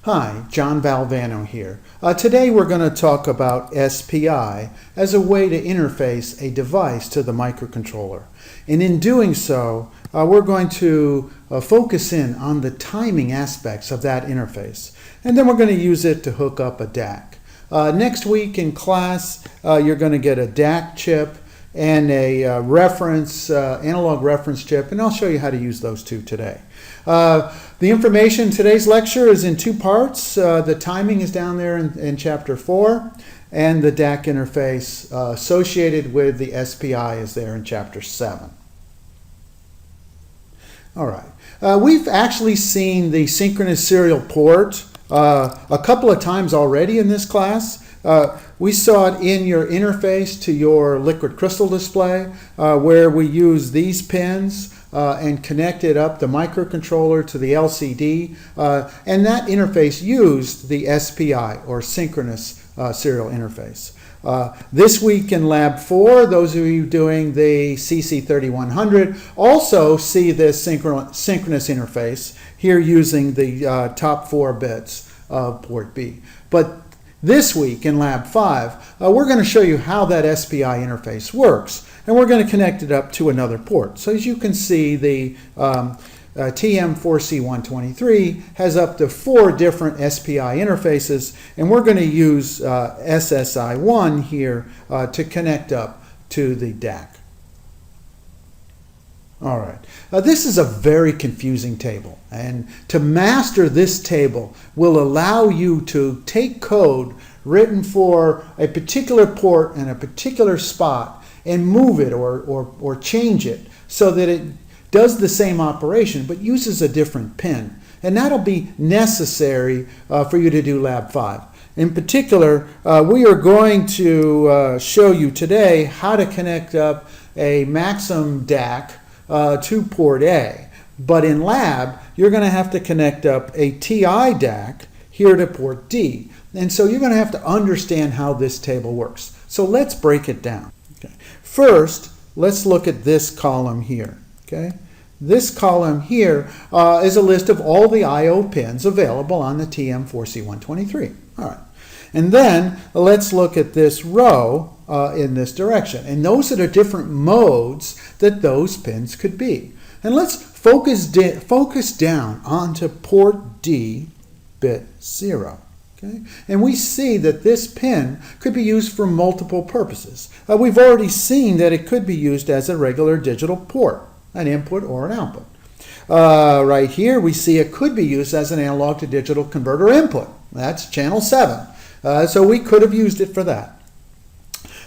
Hi, John Valvano here. Today we're going to talk about SPI as a way to interface a device to the microcontroller. And in doing so, we're going to focus in on the timing aspects of that interface. And then we're going to use it to hook up a DAC. Next week in class, you're going to get a DAC chip and a analog reference chip, and I'll show you how to use those two today. The information in today's lecture is in two parts. The timing is down there in Chapter 4, and the DAC interface associated with the SPI is there in Chapter 7. All right. We've actually seen the synchronous serial port a couple of times already in this class. We saw it in your interface to your liquid crystal display where we use these pins and connected up the microcontroller to the LCD, and that interface used the SPI, or synchronous serial interface. This week in Lab 4, those of you doing the CC3100 also see this synchronous interface here using the top 4 bits of port B. But this week in Lab 5, we're going to show you how that SPI interface works, and we're going to connect it up to another port. So as you can see, the TM4C123 has up to 4 different SPI interfaces, and we're going to use SSI1 here to connect up to the DAC. All right, this is a very confusing table, and to master this table will allow you to take code written for a particular port in a particular spot and move it or change it so that it does the same operation but uses a different pin. And that'll be necessary for you to do Lab 5. In particular, we are going to show you today how to connect up a Maxim DAC to port A. But in lab, you're going to have to connect up a TI DAC here to port D. And so you're going to have to understand how this table works. So let's break it down. Okay. First, let's look at this column here. Okay. This column here is a list of all the I/O pins available on the TM4C123. All right. And then let's look at this row in this direction. And those are the different modes that those pins could be. And let's focus down onto port D bit 0. Okay? And we see that this pin could be used for multiple purposes. We've already seen that it could be used as a regular digital port, an input or an output. Right here we see it could be used as an analog to digital converter input. That's channel 7. So we could have used it for that.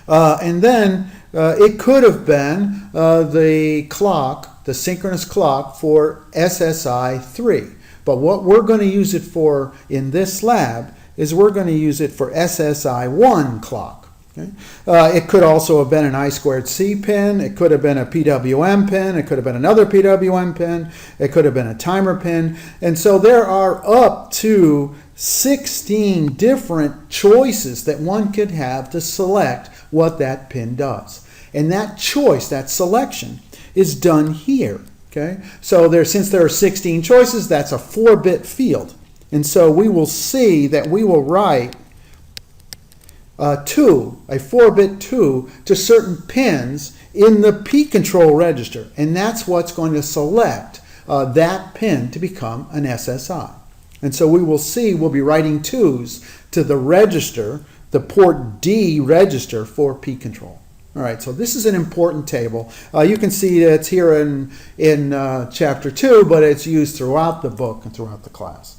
And then it could have been the clock, the synchronous clock for SSI3. But what we're going to use it for in this lab is we're going to use it for SSI1 clock. Okay? It could also have been an I2C pin. It could have been a PWM pin. It could have been another PWM pin. It could have been a timer pin. And so there are up to 16 different choices that one could have to select what that pin does. And that choice, that selection, is done here. Okay? So since there are 16 choices, that's a 4-bit field. And so we will see that we will write a 4-bit 2 to certain pins in the P control register. And that's what's going to select that pin to become an SSI. And so we will see we'll be writing 2s to the register, the port D register for P control. All right, so this is an important table. You can see it's here in Chapter 2, but it's used throughout the book and throughout the class.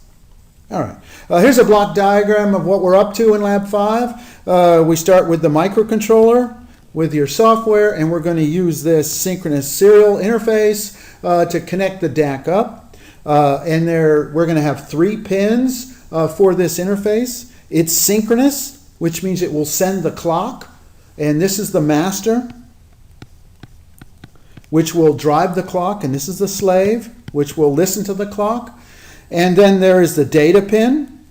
All right, here's a block diagram of what we're up to in Lab 5. We start with the microcontroller with your software, and we're going to use this synchronous serial interface to connect the DAC up. And we're going to have 3 pins for this interface. It's synchronous, which means it will send the clock. And this is the master, which will drive the clock. And this is the slave, which will listen to the clock. And then there is the data pin.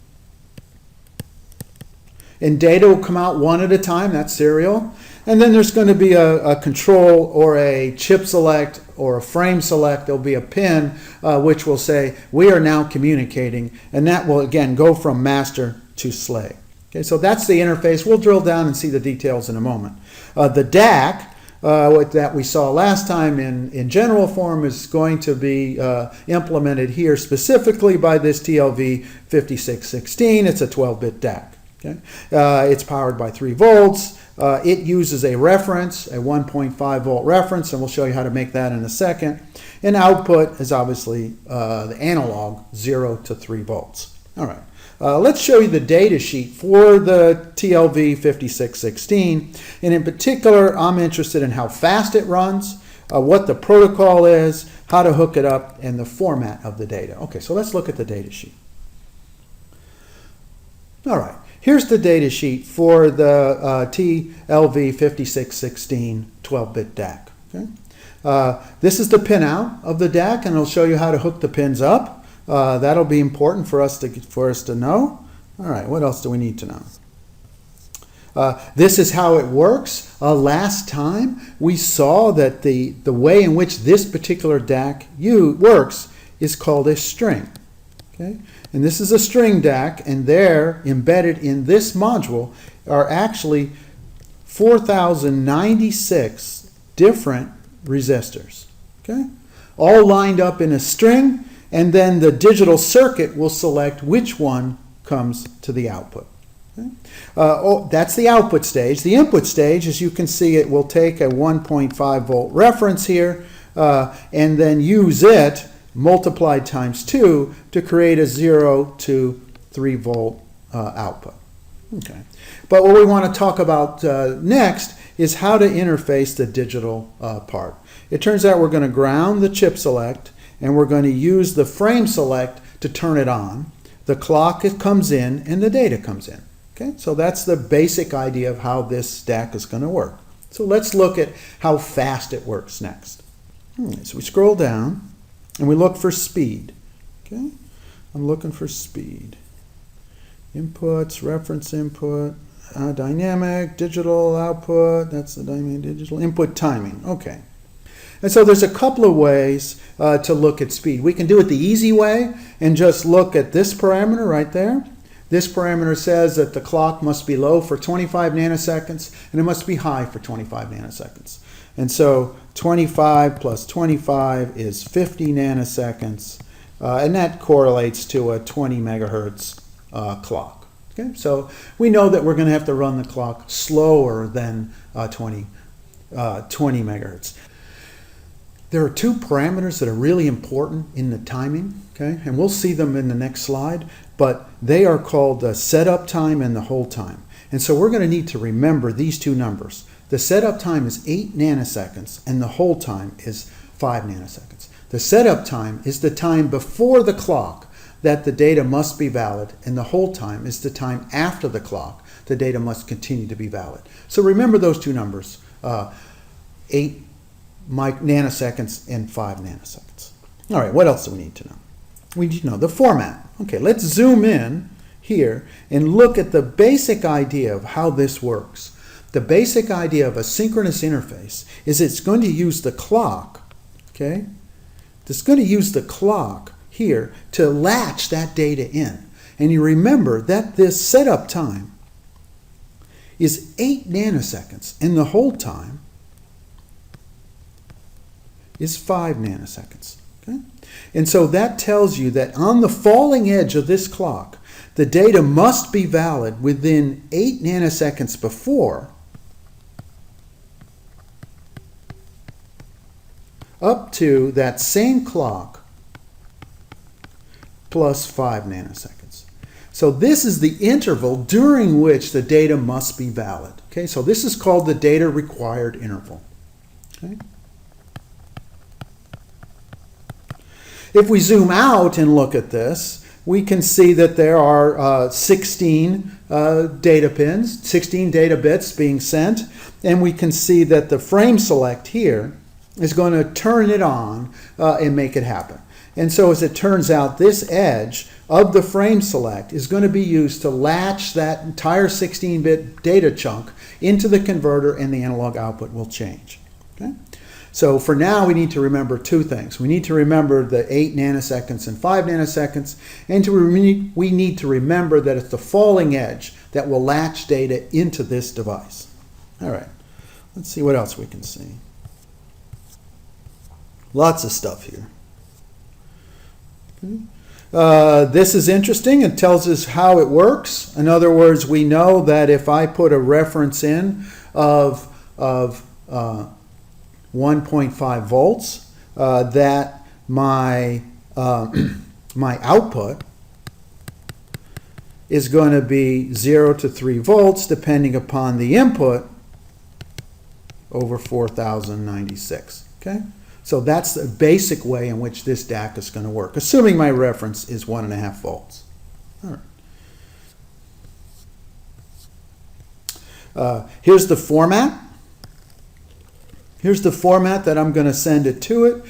And data will come out one at a time. That's serial. And then there's going to be a control or a chip select or a frame select. There'll be a pin which will say we are now communicating, and that will again go from master to slave. Okay, so that's the interface. We'll drill down and see the details in a moment. The DAC that we saw last time in general form is going to be implemented here specifically by this TLV5616. It's a 12-bit DAC. Okay? It's powered by 3 volts. It uses a reference, a 1.5 volt reference, and we'll show you how to make that in a second. And output is obviously the analog 0 to 3 volts. All right. Let's show you the data sheet for the TLV5616. And in particular, I'm interested in how fast it runs, what the protocol is, how to hook it up, and the format of the data. Okay, so let's look at the data sheet. All right, here's the data sheet for the TLV5616 12-bit DAC. Okay? This is the pinout of the DAC, and it'll show you how to hook the pins up. That'll be important for us to know. All right, what else do we need to know? This is how it works. Last time we saw that the way in which this particular DAC works is called a string. Okay? And this is a string DAC, and there, embedded in this module, are actually 4,096 different resistors. Okay? All lined up in a string. And then the digital circuit will select which one comes to the output. Okay? That's the output stage. The input stage, as you can see, it will take a 1.5 volt reference here and then use it multiplied times 2 to create a 0 to 3 volt output. Okay. But what we want to talk about next is how to interface the digital part. It turns out we're going to ground the chip select, and we're going to use the frame select to turn it on. The clock comes in and the data comes in. Okay, so that's the basic idea of how this DAC is going to work. So let's look at how fast it works next. So we scroll down and we look for speed. Okay, I'm looking for speed. Inputs, reference input, dynamic, digital output. That's the dynamic digital input timing. Okay. And so there's a couple of ways to look at speed. We can do it the easy way and just look at this parameter right there. This parameter says that the clock must be low for 25 nanoseconds and it must be high for 25 nanoseconds. And so 25 plus 25 is 50 nanoseconds, and that correlates to a 20 megahertz clock. Okay? So we know that we're going to have to run the clock slower than 20 megahertz. There are 2 parameters that are really important in the timing, okay? And we'll see them in the next slide, but they are called the setup time and the hold time. And so we're going to need to remember these 2 numbers. The setup time is 8 nanoseconds and the hold time is 5 nanoseconds. The setup time is the time before the clock that the data must be valid, and the hold time is the time after the clock the data must continue to be valid. So remember those 2 numbers, 8 nanoseconds and 5 nanoseconds. All right, what else do we need to know? We need to know the format. Okay, let's zoom in here and look at the basic idea of how this works. The basic idea of a synchronous interface is it's going to use the clock, okay? It's going to use the clock here to latch that data in. And you remember that this setup time is 8 nanoseconds and the hold time is 5 nanoseconds. Okay? And so that tells you that on the falling edge of this clock, the data must be valid within 8 nanoseconds before, up to that same clock plus 5 nanoseconds. So this is the interval during which the data must be valid. Okay? So this is called the data required interval. Okay? If we zoom out and look at this, we can see that there are 16 data pins, 16 data bits being sent, and we can see that the frame select here is going to turn it on and make it happen. And so as it turns out, this edge of the frame select is going to be used to latch that entire 16-bit data chunk into the converter, and the analog output will change. Okay? So for now, we need to remember two things. We need to remember the 8 nanoseconds and 5 nanoseconds, and we need to remember that it's the falling edge that will latch data into this device. All right, let's see what else we can see. Lots of stuff here. This is interesting. It tells us how it works. In other words, we know that if I put a reference in of 1.5 volts, that my my output is going to be 0 to 3 volts depending upon the input over 4096. Okay, so that's the basic way in which this DAC is going to work, assuming my reference is 1.5 volts. All right. Here's the format. Here's the format that I'm going to send it to it.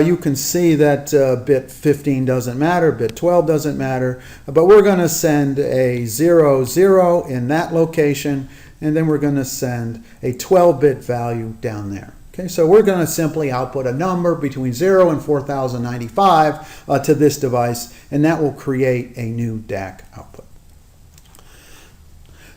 You can see that bit 15 doesn't matter, bit 12 doesn't matter, but we're going to send a 0, 0 in that location, and then we're going to send a 12-bit value down there. Okay, so we're going to simply output a number between 0 and 4095 to this device, and that will create a new DAC output.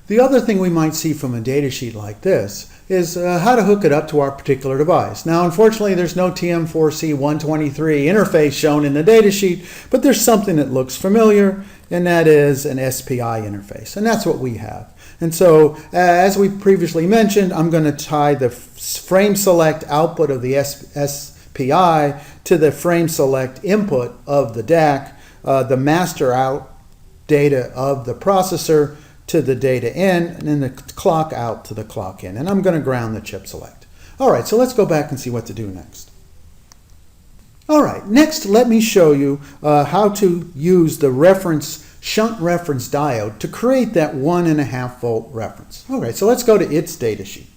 The other thing we might see from a datasheet like this is how to hook it up to our particular device. Now, unfortunately, there's no TM4C123 interface shown in the datasheet, but there's something that looks familiar, and that is an SPI interface, and that's what we have. And so, as we previously mentioned, I'm going to tie the frame select output of the SPI to the frame select input of the DAC, the master out data of the processor to the data in, and then the clock out to the clock in. And I'm going to ground the chip select. All right, so let's go back and see what to do next. All right, next let me show you how to use the shunt reference diode to create that 1.5 volt reference. All right, so let's go to its data sheet.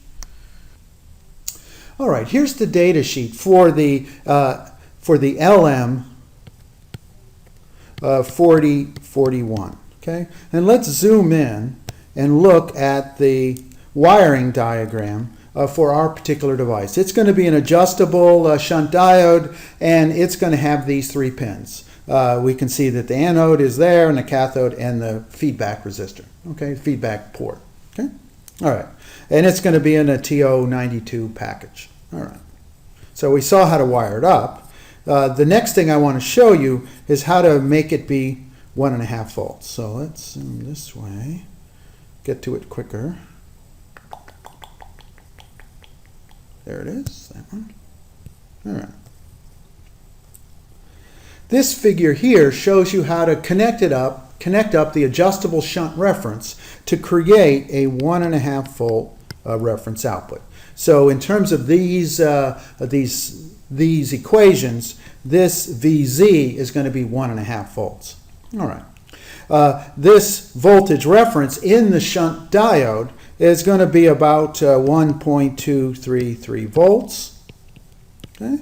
All right, here's the data sheet for the LM4041. Okay, and let's zoom in and look at the wiring diagram for our particular device. It's going to be an adjustable shunt diode, and it's going to have these 3 pins. We can see that the anode is there, and the cathode, and the feedback resistor. Okay, feedback port. Okay, all right, and it's going to be in a TO92 package. All right, so we saw how to wire it up. The next thing I want to show you is how to make it be 1.5 volts. So let's zoom this way, get to it quicker. There it is, that one. All right. This figure here shows you how to connect up the adjustable shunt reference to create a 1.5 volt reference output. So in terms of these equations, this VZ is going to be 1.5 volts. All right. This voltage reference in the shunt diode is going to be about 1.233 volts. Okay.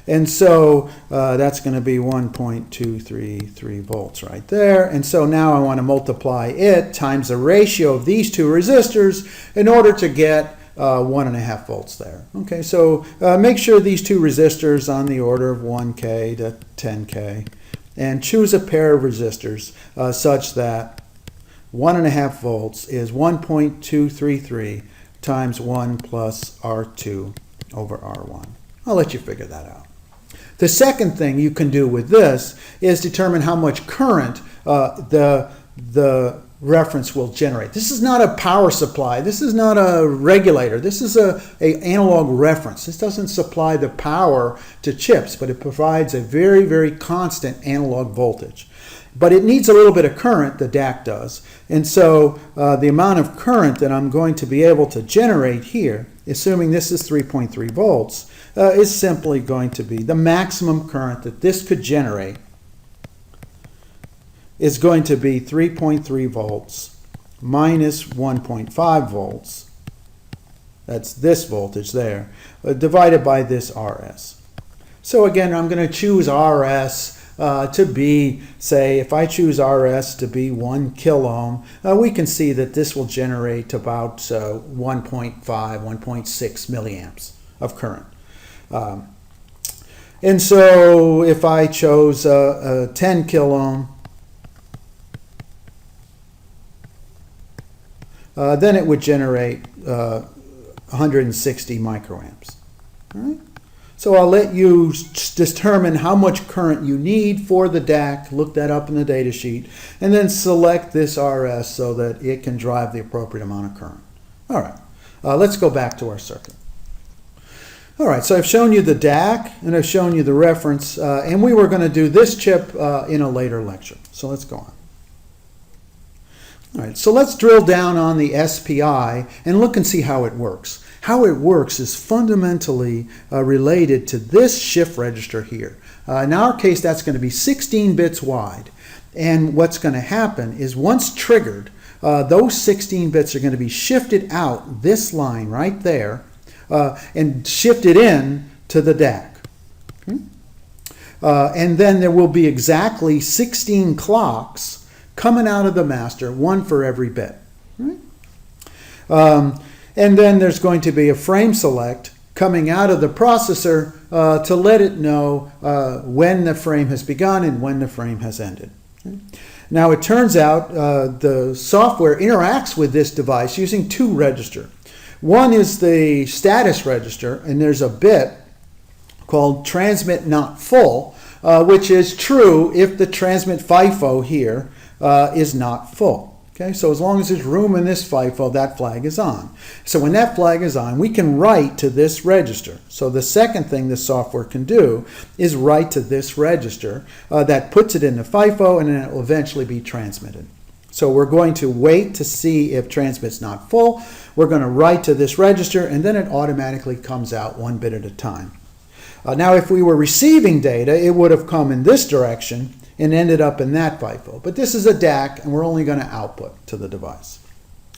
And so that's going to be 1.233 volts right there. And so now I want to multiply it times the ratio of these 2 resistors in order to get 1.5 volts there. Okay, so make sure these 2 resistors on the order of 1K to 10K, and choose a pair of resistors such that 1.5 volts is 1.233 times 1 plus R2 over R1. I'll let you figure that out. The second thing you can do with this is determine how much current the reference will generate. This is not a power supply. This is not a regulator. This is a analog reference. This doesn't supply the power to chips, but it provides a very, very constant analog voltage. But it needs a little bit of current, the DAC does. And so the amount of current that I'm going to be able to generate here, assuming this is 3.3 volts, is simply going to be the maximum current that this could generate is going to be 3.3 volts minus 1.5 volts, that's this voltage there, divided by this RS. So again, I'm going to choose RS to be, say, if I choose RS to be 1 kiloohm, we can see that this will generate about 1.5, 1.6 milliamps of current. And so if I chose a 10 kiloohm, then it would generate 160 microamps. All right? So I'll let you determine how much current you need for the DAC, look that up in the data sheet, and then select this RS so that it can drive the appropriate amount of current. All right, let's go back to our circuit. All right, so I've shown you the DAC and I've shown you the reference, and we were going to do this chip in a later lecture. So let's go on. All right, so let's drill down on the SPI and look and see how it works. How it works is fundamentally related to this shift register here. In our case, that's going to be 16 bits wide. And what's going to happen is once triggered, those 16 bits are going to be shifted out this line right there and shifted in to the DAC. Okay? And then there will be exactly 16 clocks coming out of the master, one for every bit. Right? And then there's going to be a frame select coming out of the processor to let it know when the frame has begun and when the frame has ended. Okay? Now it turns out the software interacts with this device using two registers. One is the status register, and there's a bit called transmit not full, which is true if the transmit FIFO here is not full. Okay, so as long as there's room in this FIFO, that flag is on. So when that flag is on, we can write to this register. So the second thing the software can do is write to this register that puts it in the FIFO, and then it will eventually be transmitted. So we're going to wait to see if transmit's not full. We're going to write to this register, and then it automatically comes out one bit at a time. Now if we were receiving data, it would have come in this direction and ended up in that FIFO. But this is a DAC, and we're only going to output to the device.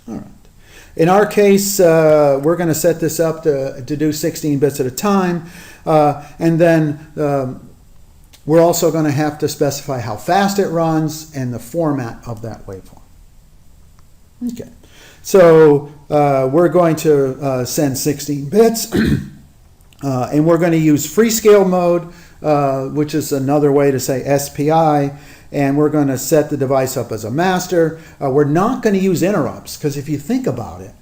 All right. In our case, we're going to set this up to do 16 bits at a time, and then we're also going to have to specify how fast it runs and the format of that waveform. Okay. So we're going to send 16 bits, and we're going to use Freescale mode, which is another way to say SPI, and we're going to set the device up as a master. We're not going to use interrupts, because if you think about it,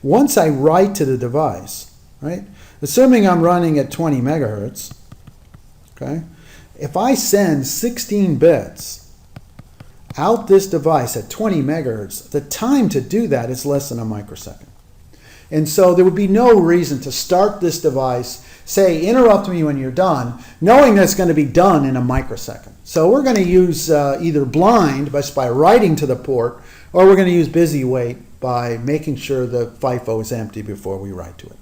once I write to the device, right, assuming I'm running at 20 megahertz, okay, if I send 16 bits out this device at 20 megahertz, the time to do that is less than a microsecond. And so there would be no reason to start this device, say, interrupt me when you're done, knowing that it's going to be done in a microsecond. So we're going to use either blind, by writing to the port, or we're going to use busy wait by making sure the FIFO is empty before we write to it.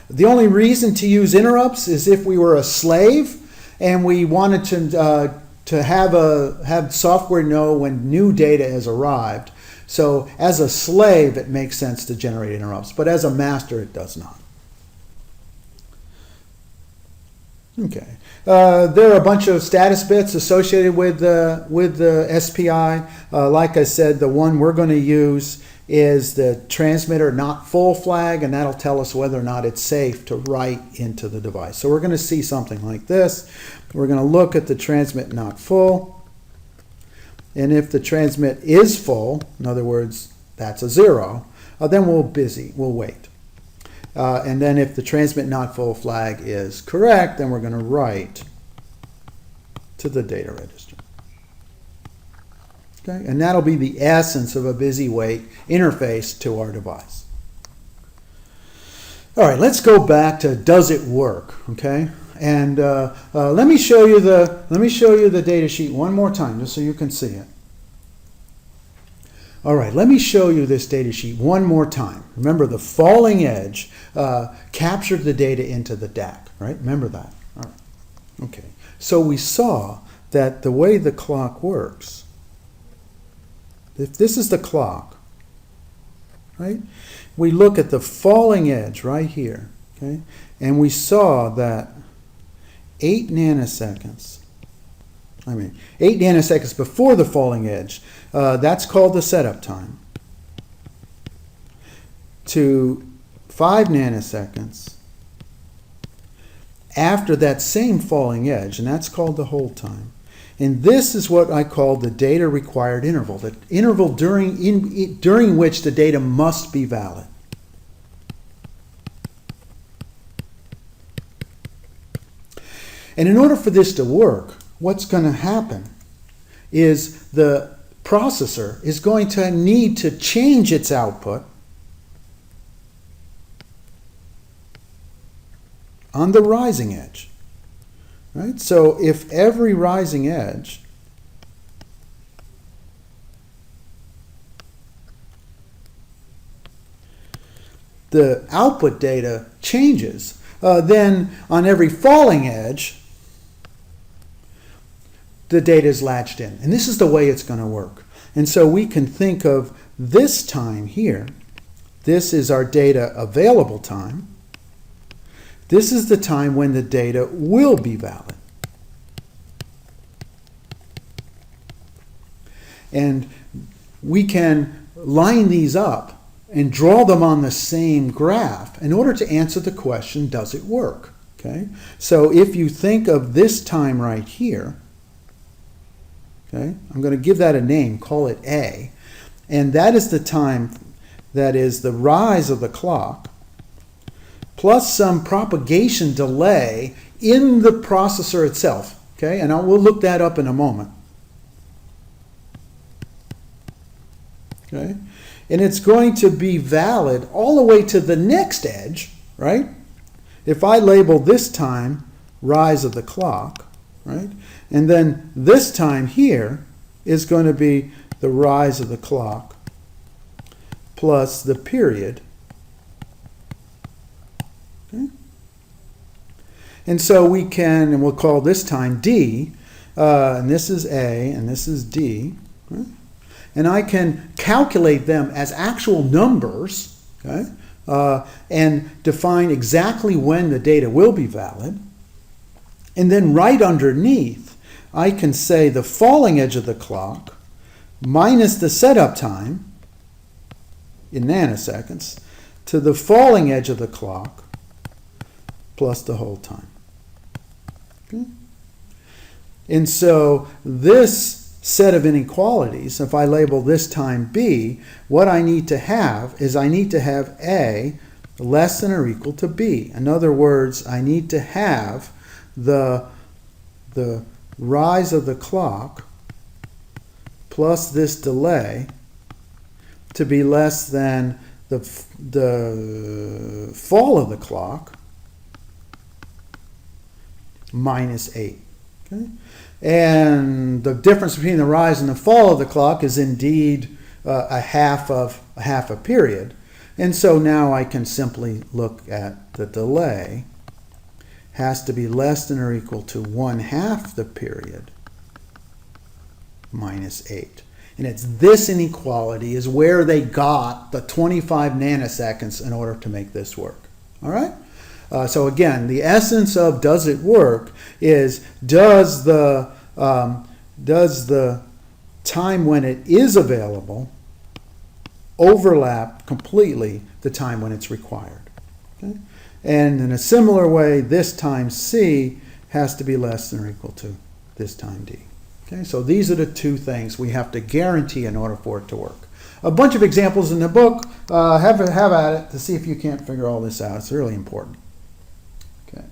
The only reason to use interrupts is if we were a slave and we wanted to have software know when new data has arrived. So as a slave, it makes sense to generate interrupts, but as a master, it does not. Okay. There are a bunch of status bits associated with the SPI. Like I said, the one we're going to use is the transmitter not full flag, and that'll tell us whether or not it's safe to write into the device. So we're going to see something like this. We're going to look at the transmit not full. And if the transmit is full, in other words, that's a 0, then we'll wait. And then if the transmit not full flag is correct, then we're going to write to the data register. Okay? And that'll be the essence of a busy wait interface to our device. All right, let's go back to does it work? Okay, and let me show you the data sheet one more time, just so you can see it. All right, let me show you this data sheet one more time. Remember, the falling edge captured the data into the DAC, right? Remember that. All right. Okay, so we saw that the way the clock works, if this is the clock, right? We look at the falling edge right here, okay? And we saw that 8 nanoseconds 8 nanoseconds before the falling edge, that's called the setup time, to 5 nanoseconds after that same falling edge, and that's called the hold time. And this is what I call the data required interval, the interval during which the data must be valid. And in order for this to work, what's going to happen is the processor is going to need to change its output on the rising edge. Right? So if every rising edge the output data changes, then on every falling edge the data is latched in. And this is the way it's going to work. And so we can think of this time here. This is our data available time. This is the time when the data will be valid. And we can line these up and draw them on the same graph in order to answer the question, does it work? Okay? So if you think of this time right here, okay, I'm going to give that a name, call it A, and that is the time that is the rise of the clock plus some propagation delay in the processor itself. Okay, and we'll look that up in a moment. Okay, and it's going to be valid all the way to the next edge, right? If I label this time rise of the clock, right? And then this time here is going to be the rise of the clock plus the period. Okay? And so we can, and we'll call this time D, and this is A, and this is D. Right? And I can calculate them as actual numbers, okay? And define exactly when the data will be valid. And then right underneath, I can say the falling edge of the clock minus the setup time in nanoseconds to the falling edge of the clock plus the hold time. Okay? And so this set of inequalities, if I label this time B, what I need to have is I need to have A less than or equal to B. In other words, I need to have the rise of the clock plus this delay to be less than the fall of the clock minus 8. Okay? And the difference between the rise and the fall of the clock is indeed a half a period. And so now I can simply look at the delay has to be less than or equal to 1/2 the period minus 8. And it's this inequality is where they got the 25 nanoseconds in order to make this work. All right? So again, the essence of does it work is does the time when it is available overlap completely the time when it's required. Okay? And in a similar way, this time C has to be less than or equal to this time D. Okay? So these are the two things we have to guarantee in order for it to work. A bunch of examples in the book. Have at it to see if you can't figure all this out. It's really important. Okay.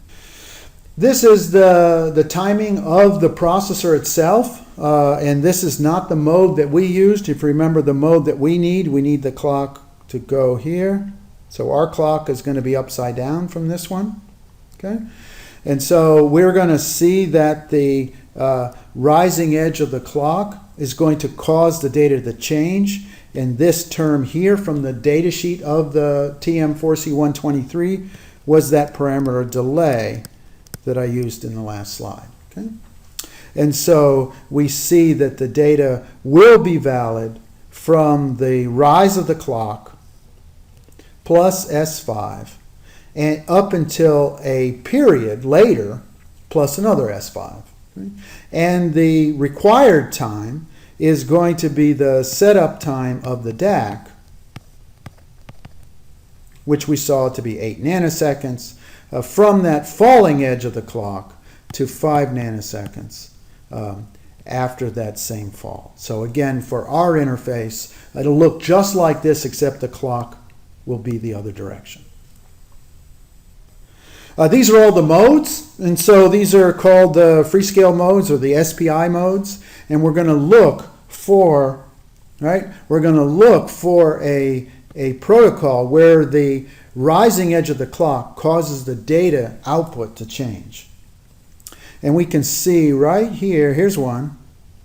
This is the timing of the processor itself, and this is not the mode that we used. If you remember the mode that we need the clock to go here. So our clock is going to be upside down from this one. Okay? And so we're going to see that the rising edge of the clock is going to cause the data to change. And this term here from the data sheet of the TM4C123 was that parameter delay that I used in the last slide. Okay? And so we see that the data will be valid from the rise of the clock plus S5 and up until a period later plus another S5. Okay? And the required time is going to be the setup time of the DAC, which we saw to be 8 nanoseconds, from that falling edge of the clock to 5 nanoseconds after that same fall. So again, for our interface, it'll look just like this, except the clock will be the other direction. These are all the modes, and so these are called the Freescale modes or the SPI modes, and we're going to look for, right? We're going to look for a protocol where the rising edge of the clock causes the data output to change. And we can see right here, here's one,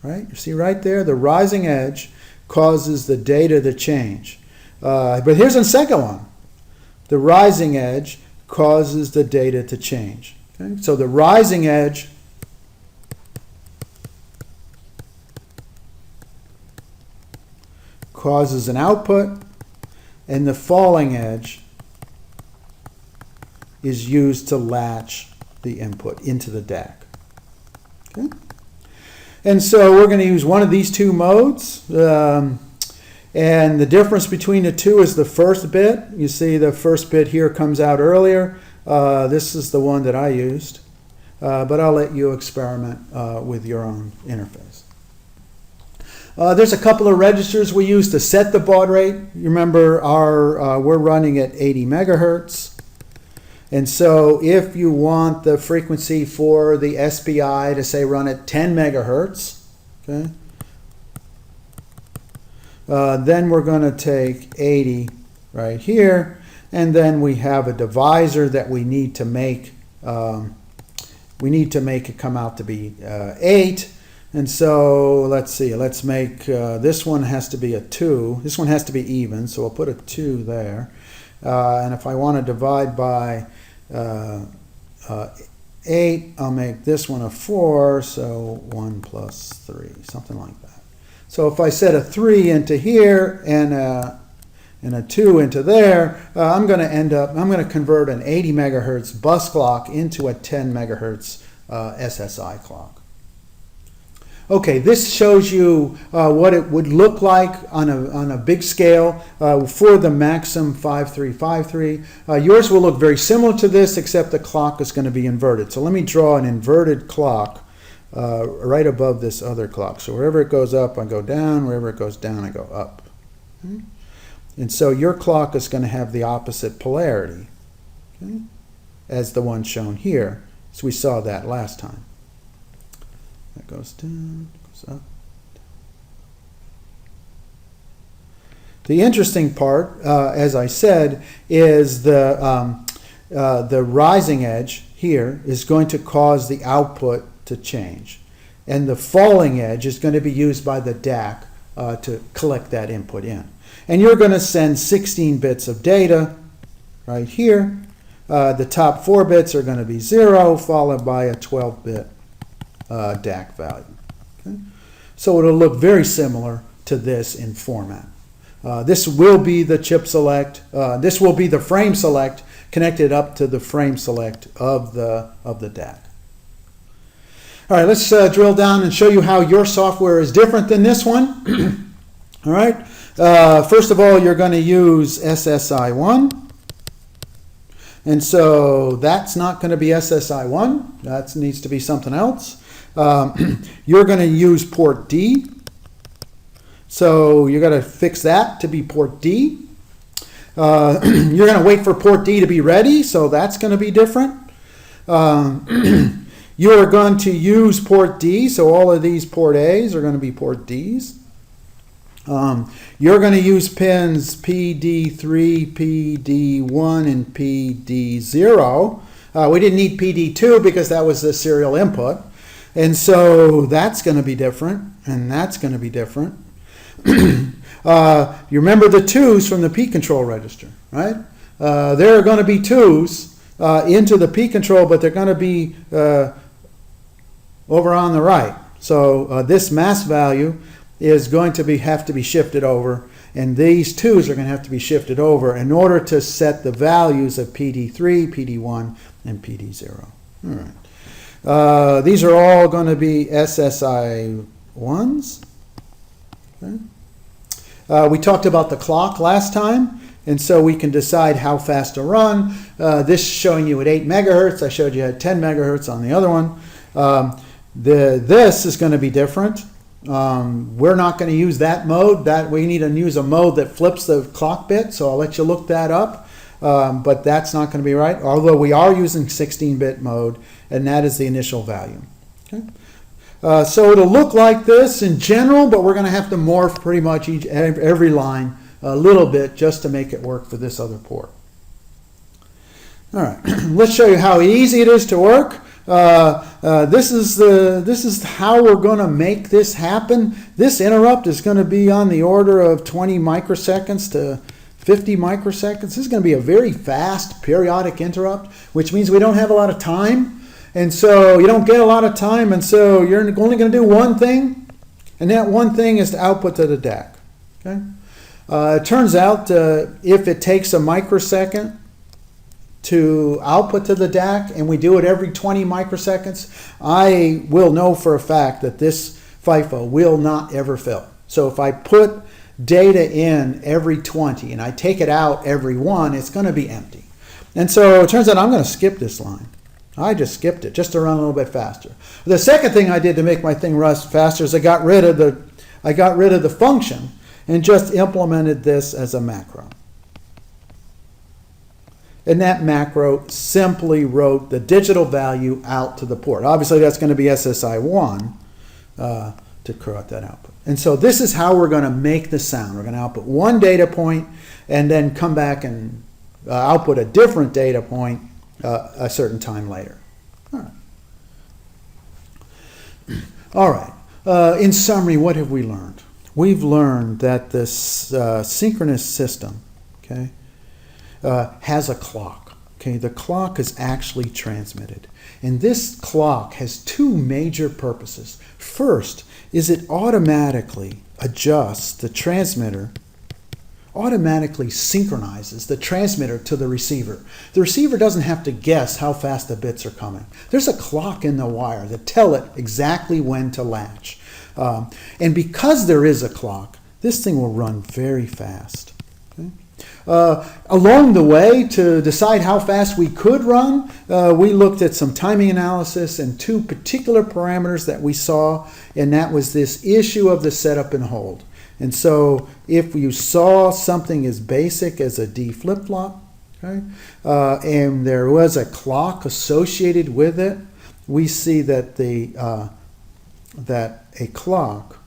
right? You see right there, the rising edge causes the data to change. But here's the second one. The rising edge causes the data to change. Okay? So the rising edge causes an output, and the falling edge is used to latch the input into the DAC. Okay? And so we're going to use one of these two modes. And the difference between the two is the first bit. You see the first bit here comes out earlier. This is the one that I used. But I'll let you experiment with your own interface. There's a couple of registers we use to set the baud rate. You remember we're running at 80 megahertz. And so if you want the frequency for the SPI to say run at 10 megahertz, okay, then we're going to take 80 right here, and then we have a divisor that we need to make. We need to make it come out to be 8. And so let's see, let's make this one has to be a 2. This one has to be even, so we'll put a 2 there. And if I want to divide by 8, I'll make this one a 4, so 1 plus 3, something like that. So if I set a 3 into here and a 2 into there, I'm going to convert an 80 megahertz bus clock into a 10 megahertz SSI clock. Okay, this shows you what it would look like on a big scale for the Maxim 5353. Yours will look very similar to this, except the clock is going to be inverted. So let me draw an inverted clock right above this other clock. So wherever it goes up, I go down. Wherever it goes down, I go up. Okay? And so your clock is going to have the opposite polarity, okay, as the one shown here. So we saw that last time. That goes down, goes up. The interesting part, as I said, is the rising edge here is going to cause the output to change. And the falling edge is going to be used by the DAC to collect that input in. And you're going to send 16 bits of data right here. The top 4 bits are going to be 0, followed by a 12-bit DAC value. Okay? So it'll look very similar to this in format. This will be the chip select. This will be the frame select connected up to the frame select of the DAC. All right, let's drill down and show you how your software is different than this one. All right. First of all, you're going to use SSI1. And so that's not going to be SSI1. That needs to be something else. You're going to use port D. So you're going to fix that to be port D. You're going to wait for port D to be ready, so that's going to be different. You're going to use port D, so all of these port A's are going to be port D's. You're going to use pins PD3, PD1, and PD0. We didn't need PD2 because that was the serial input. And so that's going to be different, and that's going to be different. You remember the 2s from the P control register, right? There are going to be 2s into the P control, but they're going to be over on the right. So this mass value is going to have to be shifted over, and these 2s are going to have to be shifted over in order to set the values of PD3, PD1, and PD0. All right. These are all going to be SSI 1s. Okay. We talked about the clock last time, and so we can decide how fast to run. This is showing you at 8 megahertz. I showed you at 10 megahertz on the other one. This is going to be different. We're not going to use that mode. That we need to use a mode that flips the clock bit, so I'll let you look that up. But that's not going to be right, although we are using 16-bit mode, and that is the initial value. Okay. So it'll look like this in general, but we're going to have to morph pretty much every line a little bit just to make it work for this other port. All right, let's show you how easy it is to work. This is how we're going to make this happen. This interrupt is going to be on the order of 20 microseconds to 50 microseconds. This is going to be a very fast periodic interrupt, which means we don't have a lot of time. And so you don't get a lot of time, and so you're only going to do one thing, and that one thing is to output to the DAC. Okay? It turns out if it takes a microsecond to output to the DAC, and we do it every 20 microseconds, I will know for a fact that this FIFO will not ever fill. So if I put data in every 20 and I take it out every 1, it's going to be empty. And so it turns out I'm going to skip this line. I just skipped it just to run a little bit faster. The second thing I did to make my thing run faster is I got rid of the function and just implemented this as a macro. And that macro simply wrote the digital value out to the port. Obviously that's going to be SSI 1 to correct that output. And so this is how we're going to make the sound. We're going to output one data point and then come back and output a different data point a certain time later. All right. In summary, what have we learned? We've learned that this synchronous system, okay, has a clock. Okay, the clock is actually transmitted. And this clock has two major purposes. First is it automatically adjusts the transmitter, automatically synchronizes the transmitter to the receiver. The receiver doesn't have to guess how fast the bits are coming. There's a clock in the wire that tell it exactly when to latch. And because there is a clock, this thing will run very fast. Okay? Along the way, to decide how fast we could run, we looked at some timing analysis and two particular parameters that we saw, and that was this issue of the setup and hold. And so if you saw something as basic as a D flip-flop, okay, and there was a clock associated with it, we see that that a clock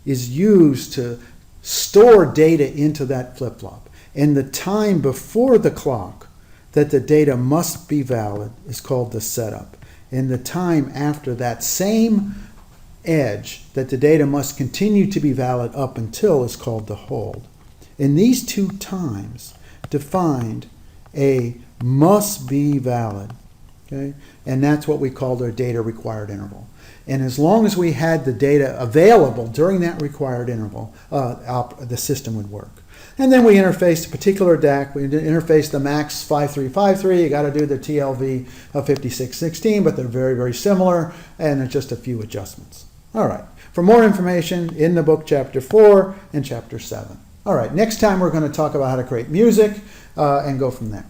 is used to store data into that flip-flop. And the time before the clock that the data must be valid is called the setup. And the time after that same edge that the data must continue to be valid up until is called the hold. And these two times defined a must be valid, okay? And that's what we called our data required interval. And as long as we had the data available during that required interval, the system would work. And then we interfaced a particular DAC. We interfaced the MAX 5353. You got to do the TLV of 5616, but they're very, very similar, and there's just a few adjustments. All right. For more information, in the book, Chapter 4 and Chapter 7. All right. Next time, we're going to talk about how to create music and go from there.